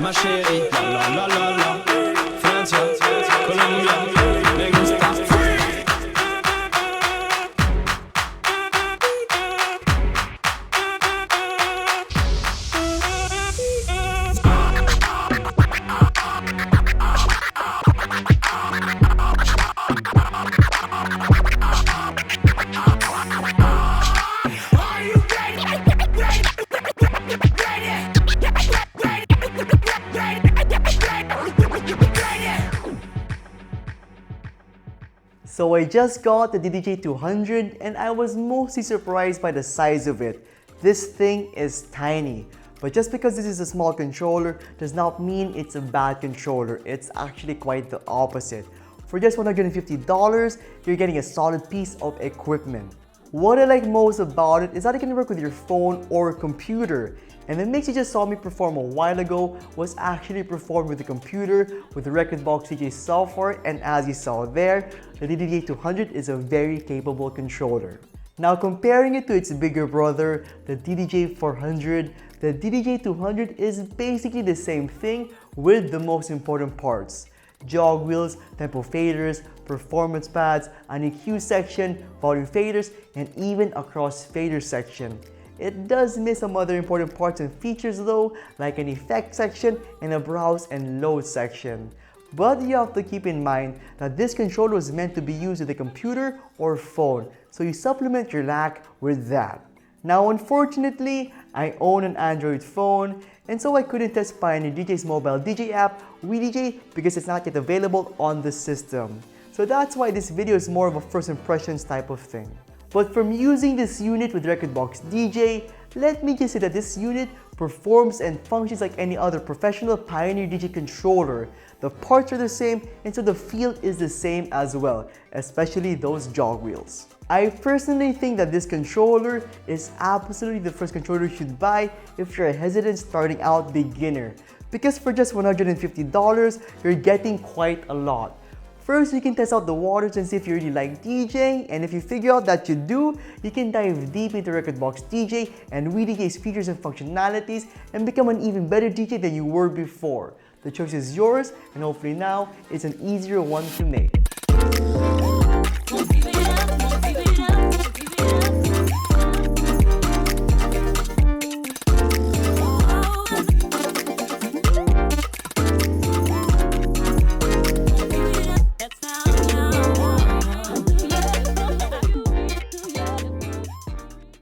ma chérie, la la la la la. Francia, Colombia, me gusta. So I just got the DDJ-200 and I was mostly surprised by the size of it. This thing is tiny. But just because this is a small controller does not mean it's a bad controller. It's actually quite the opposite. For just $150, you're getting a solid piece of equipment. What I like most about it is that it can work with your phone or computer. And the mix you just saw me perform a while ago was actually performed with the computer with the Rekordbox DJ software, and as you saw there, the DDJ-200 is a very capable controller. Now comparing it to its bigger brother, the DDJ-400, the DDJ-200 is basically the same thing with the most important parts. Jogwheels, tempo faders, performance pads, an EQ section, volume faders, and even a crossfader section. It does miss some other important parts and features though, like an effect section and a browse and load section. But you have to keep in mind that this controller was meant to be used with a computer or phone, so you supplement your lack with that. Now unfortunately, I own an Android phone, and so I couldn't test Pioneer DJ's mobile DJ app, WeDJ, because it's not yet available on the system. So that's why this video is more of a first impressions type of thing. But from using this unit with Rekordbox DJ, let me just say that this unit performs and functions like any other professional Pioneer DJ controller. The parts are the same, and so the feel is the same as well, especially those jogwheels. I personally think that this controller is absolutely the first controller you should buy if you're a hesitant starting out beginner. Because for just $150, you're getting quite a lot. First, you can test out the waters and see if you really like DJing, and if you figure out that you do, you can dive deep into Rekordbox DJ and WeDJ's features and functionalities and become an even better DJ than you were before. The choice is yours, and hopefully now it's an easier one to make.